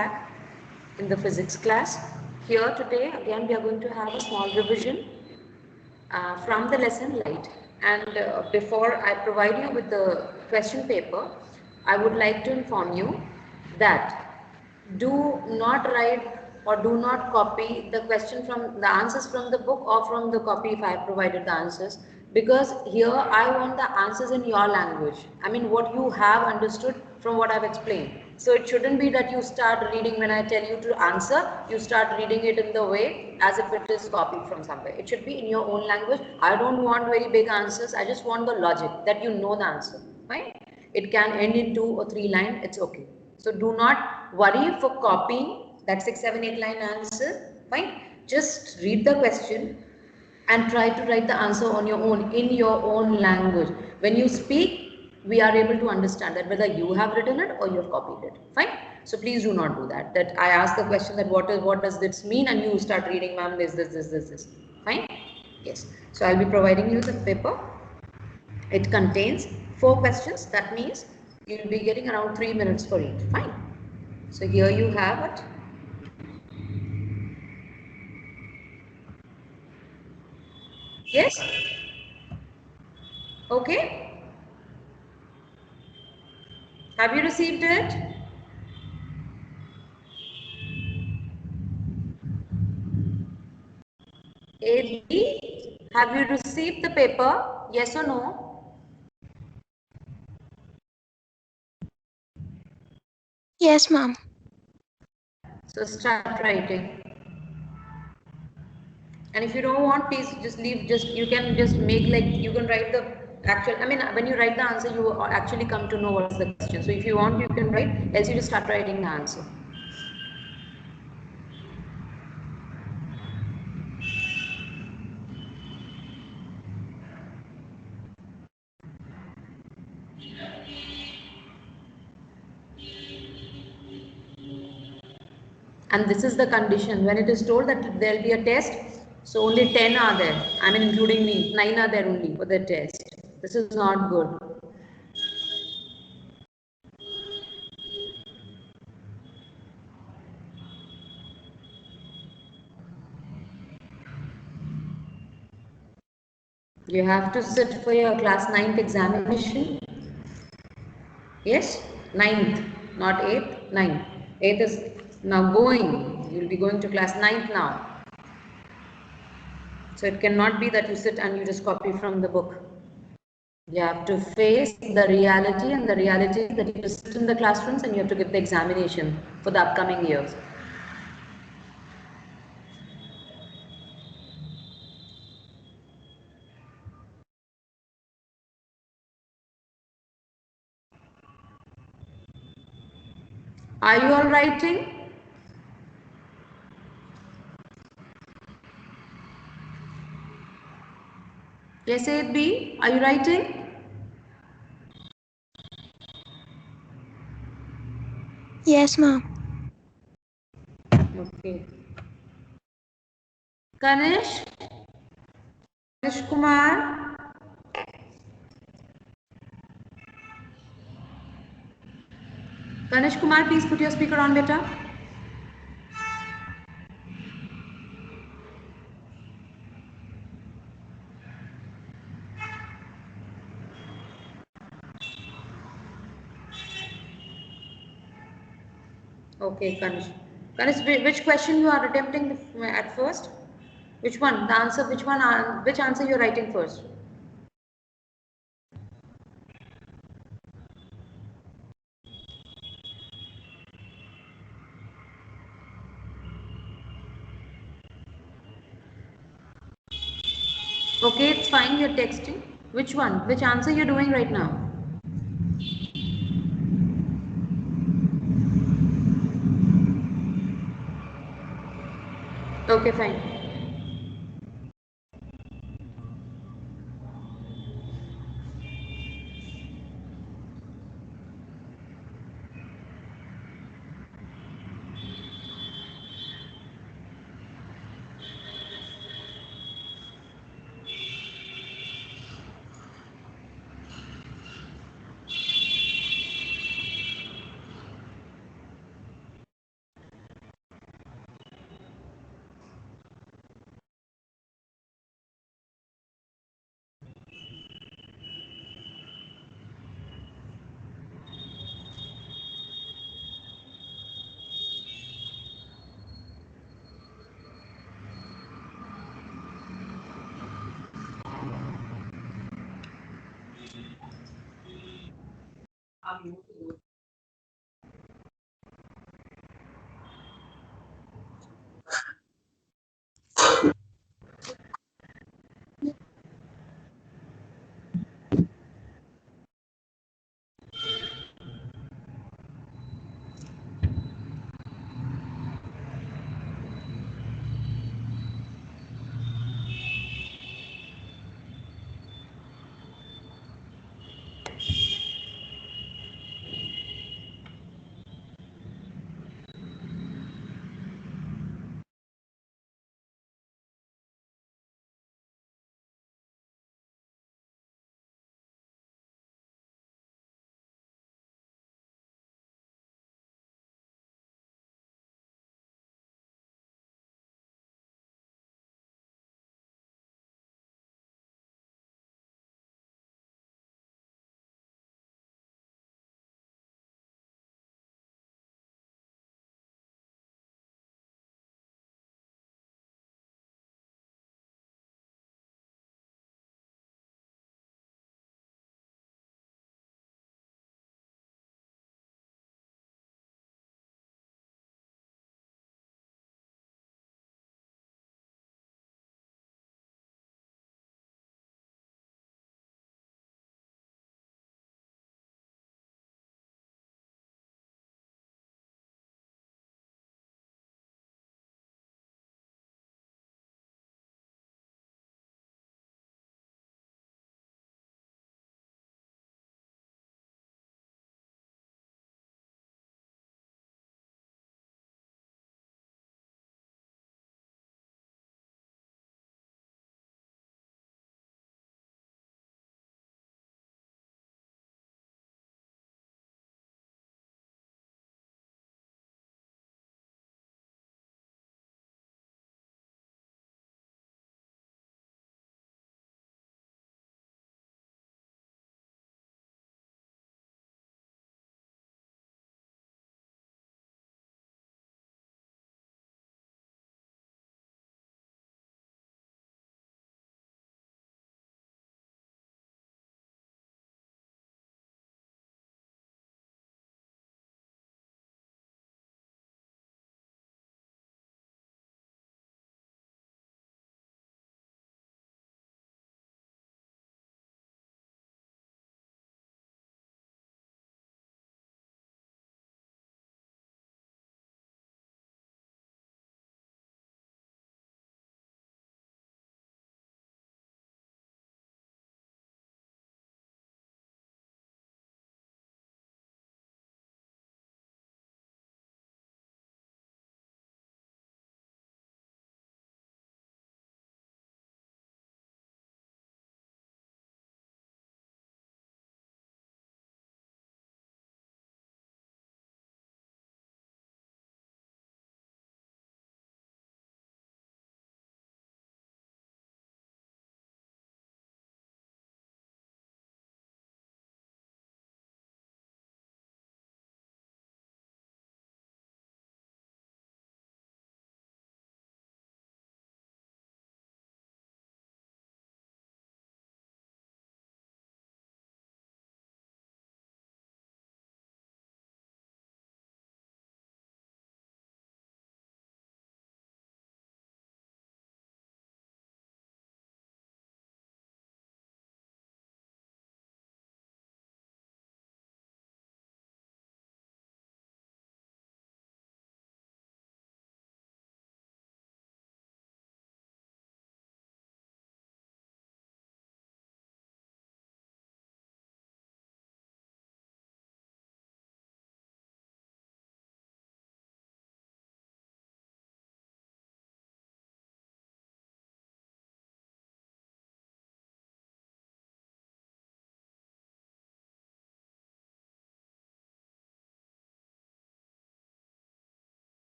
back in the physics class. Here today again we are going to have a small revision from the lesson light, and before I provide you with the question paper, I would like to inform you that do not write or do not copy the question from the answers from the book or from the copy if I have provided the answers, because here I want the answers in your language. I mean what you have understood from what I've explained. So it shouldn't be that you start reading when I tell you to answer, you start reading it in the way as if it is copied from somewhere. It should be in your own language. I don't want very big answers. I just want the logic that you know the answer. Fine? It can end in 2 or 3 lines. It's okay. So do not worry for copying that 6, 7, 8 line answer. Fine? Just read the question and try to write the answer on your own, in your own language. When you speak, we are able to understand that whether you have written it or you have copied it. Fine? So please do not do that. That I ask the question that what does this mean, and you start reading, ma'am, this. Fine? Yes. So I'll be providing you the paper. It contains 4 questions. That means you'll be getting around 3 minutes for each. Fine? So here you have it. Yes? Okay? Have you received it? A, B, have you received the paper? Yes or no? Yes, ma'am. So start writing. And if you don't want, please just leave, you can just make like, you can write the actual, I mean, when you write the answer, you actually come to know what's the question. So if you want, you can write, else you just start writing the answer. And this is the condition. When it is told that there will be a test, so only 10 are there. I mean, including me, 9 are there only for the test. This is not good. You have to sit for your class 9th examination. Yes, 9th, not 8th, 9th. 8th is now going. You will be going to class 9th now. So it cannot be that you sit and you just copy from the book. You have to face the reality, and the reality is that you have to sit in the classrooms and you have to give the examination for the upcoming years. Are you all writing? Yes, 8B, are you writing? Yes, ma'am. Okay. Kanish? Kanish Kumar? Kanish Kumar, please put your speaker on, beta. Okay, Kanish. Kanish, which question you are attempting at first? Which one? The answer, which one? Which answer you are writing first? Okay, it's fine, you're texting. Which one? Which answer you're doing right now? Okay, fine.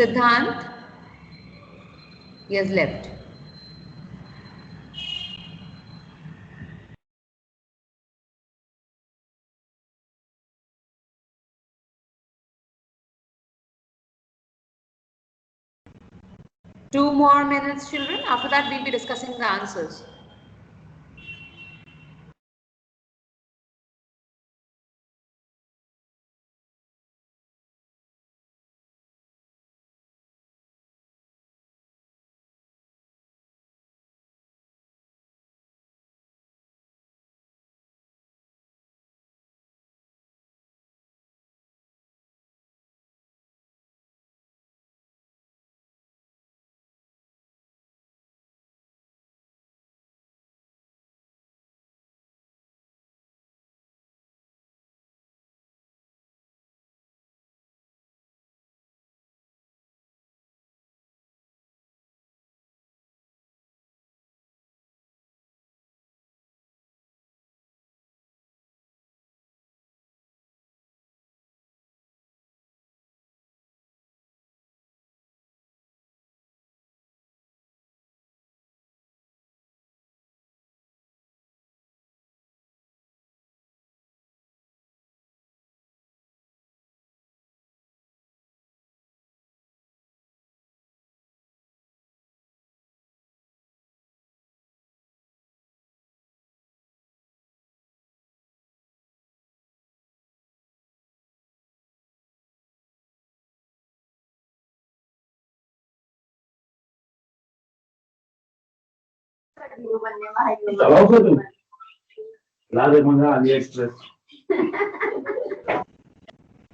Siddhant, he has left. Two more minutes, children. After that, we'll be discussing the answers.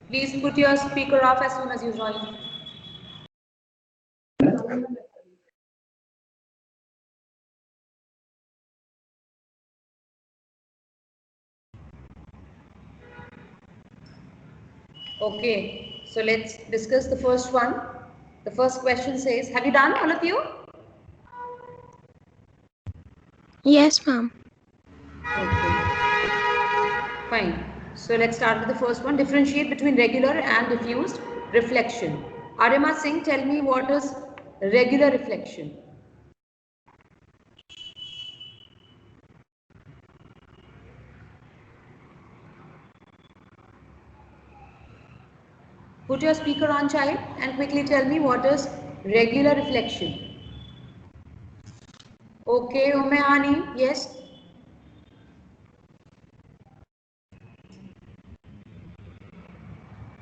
Please put your speaker off as soon as you join. Okay, so let's discuss the first one. The first question says, have you done, all of you? Yes, ma'am. Okay, fine. So let's start with the first one. Differentiate between regular and diffused reflection. Arima Singh, tell me what is regular reflection? Put your speaker on, child, and quickly tell me what is regular reflection. Okay, Umayani, yes?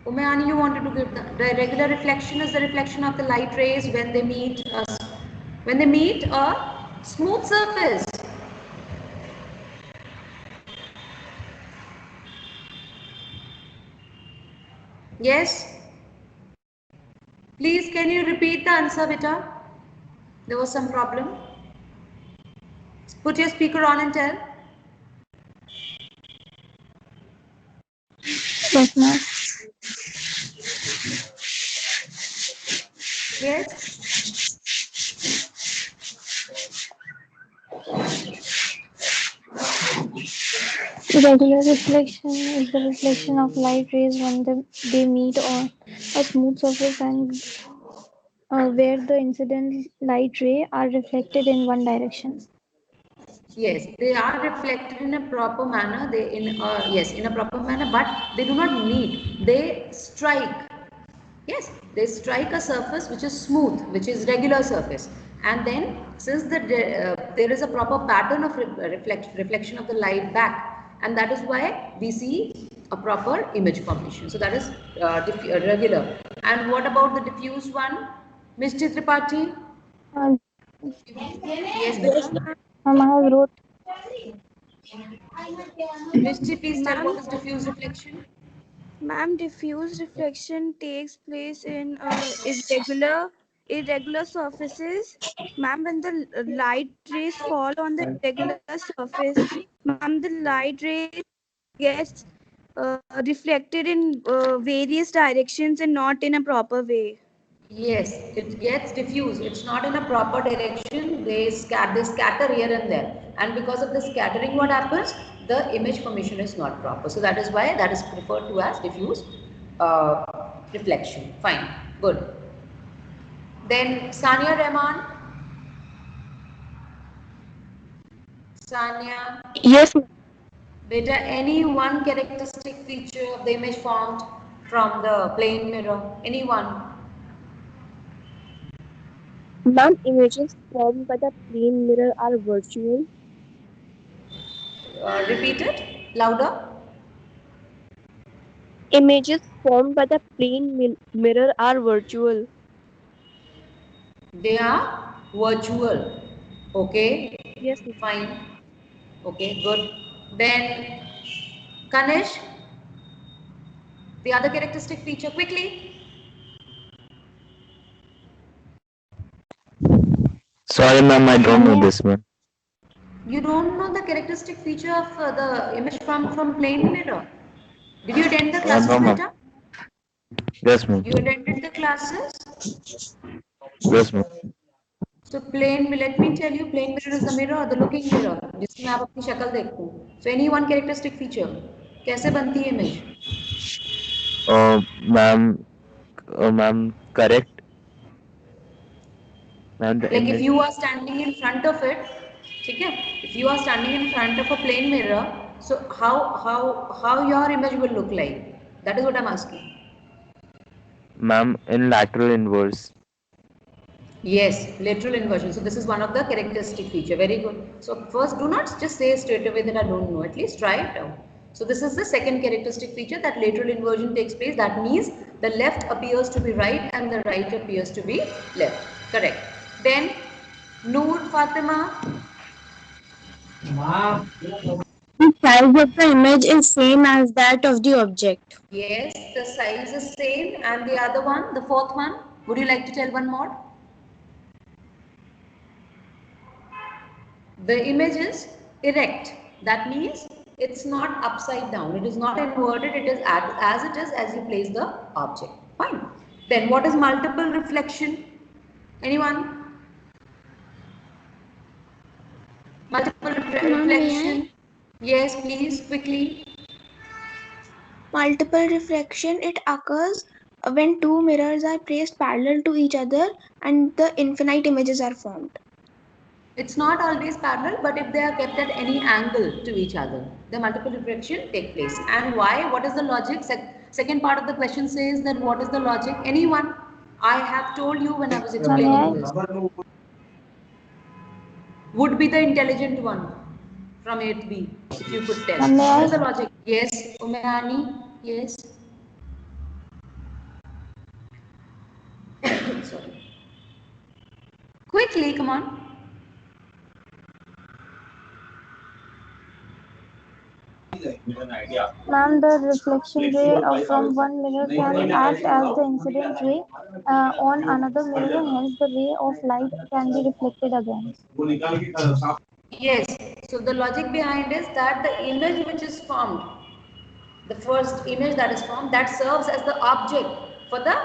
Umayani, you wanted to give the regular reflection is the reflection of the light rays when they meet a smooth surface. Yes? Please, can you repeat the answer, beta? There was some problem. Put your speaker on and tell. Yes, ma'am. Yes? Regular reflection is the reflection of light rays when they meet on a smooth surface and where the incident light ray are reflected in one direction. Yes, they are reflected in a proper manner. In a proper manner, but they do not meet. They strike. Yes, they strike a surface which is smooth, which is regular surface, and then since there is a proper pattern of reflection of the light back, and that is why we see a proper image formation. So that is regular. And what about the diffuse one, Ms. Chitrapati? Uh, Yes, Beta. Ma'am, I have wrote. Misty, please tell Ma'am, what is diffuse reflection. ma'am, diffuse reflection takes place in irregular surfaces. Ma'am, when the light rays fall on the irregular surface, ma'am, the light rays gets reflected in various directions and not in a proper way. Yes, it gets diffused. It's not in a proper direction. They scatter here and there, and because of the scattering, what happens? The image formation is not proper. So that is why that is referred to as diffuse reflection. Fine, good. Then Sania Rahman. Sania. Yes, Beta, any one characteristic feature of the image formed from the plane mirror? Any one? ma'am, images formed by the plane mirror are virtual. Repeat it louder. Images formed by the mirror are virtual. They are virtual. Okay, Yes, ma'am. fine. Okay, good. Then, Kanish, the other characteristic feature quickly. Sorry, ma'am, I don't know Ma'am, this one. You don't know the characteristic feature of the image from plane mirror. Did you attend the classes, No, ma'am. beta? Yes, ma'am. You attended the classes? Yes, ma'am. So plane, let me tell you, plane mirror is the mirror, the looking mirror, जिसमें आप अपनी शक्ल देखते हो. So any one characteristic feature, कैसे बनती है image? Ma'am, ma'am, correct. Ma'am, the Like if image. you are standing in front of it, ठीक है? If you are standing in front of a plane mirror, so how your image will look like? That is what I'm asking. Ma'am, in lateral inverse. Yes, lateral inversion. So this is one of the characteristic feature. Very good. So first, do not just say straight away that I don't know. At least try it out. So this is the second characteristic feature, that lateral inversion takes place. That means the left appears to be right and the right appears to be left. Correct. Then Noor Fatima. The size of the image is same as that of the object. Yes, the size is same. And the other one, the fourth one. Would you like to tell one more? The image is erect. That means it's not upside down. It is not inverted. It is as it is as you place the object. Fine. Then what is multiple reflection? Anyone? Multiple reflection. Yes, please, quickly. Multiple reflection, it occurs when two mirrors are placed parallel to each other and the infinite images are formed. It's not always parallel, but if they are kept at any angle to each other, the multiple reflection take place. And why? What is the logic? Second part of the question says that what is the logic? Anyone? I have told you when I was explaining this. Would be the intelligent one from 8th B, if you could tell. What is the logic? Yes, Umayani, yes. Sorry. Quickly, come on. Ma'am, the reflection ray from one mirror can act as the incident ray on another mirror, hence the ray of light can be reflected again. Yes, so the logic behind is that the image which is formed, the first image that is formed, that serves as the object for the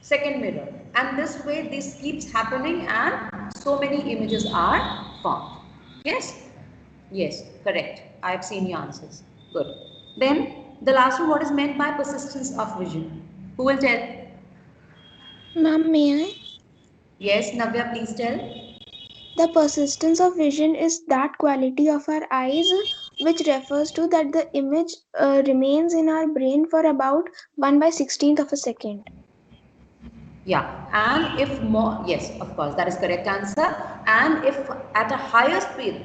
second mirror. And this way this keeps happening and so many images are formed. Yes? Yes, correct. I have seen your answers. Good. Then the last one, what is meant by persistence of vision? Who will tell? Ma'am, may I? Yes, Navya, please tell. The persistence of vision is that quality of our eyes which refers to that the image remains in our brain for about 1/16th of a second. Yeah, and if more, yes, of course, that is correct answer. And if at a higher speed,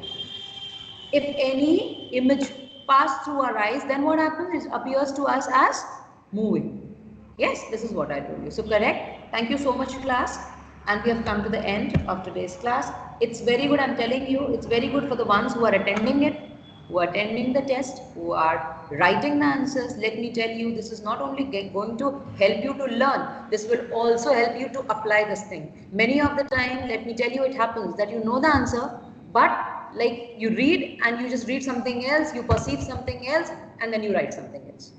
if any image pass through our eyes, then what happens? It appears to us as moving. Yes, this is what I told you. So correct. Thank you so much, class. And we have come to the end of today's class. It's very good, I'm telling you, it's very good for the ones who are attending it, who are attending the test, who are writing the answers. Let me tell you, this is not only going to help you to learn, this will also help you to apply this thing. Many of the time, let me tell you, it happens that you know the answer, but like you read and you just read something else, you perceive something else, and then you write something else.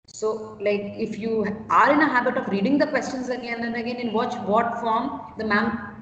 So like if you are in a habit of reading the questions again and again, in what form the ma'am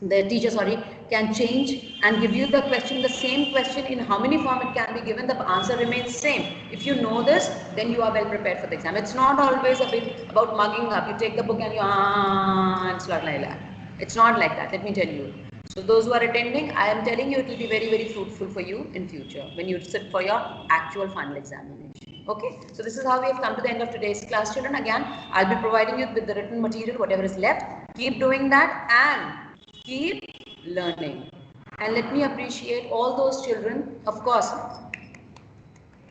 the teacher, sorry, can change and give you the question, the same question in how many form it can be given, the answer remains same. If you know this, then you are well prepared for the exam. It's not always a bit about mugging up. You take the book and you and it's not like that. It's not like that, let me tell you. So those who are attending, I am telling you, it will be very, very fruitful for you in future when you sit for your actual final examination. Okay, so this is how we have come to the end of today's class, children. Again, I'll be providing you with the written material, whatever is left. Keep doing that and keep learning. And let me appreciate all those children, of course,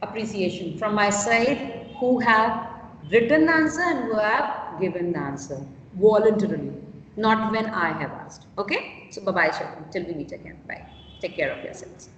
appreciation from my side, who have written the answer and who have given the answer voluntarily, not when I have asked. Okay, so bye bye children, till we meet again. Bye. Take care of yourselves.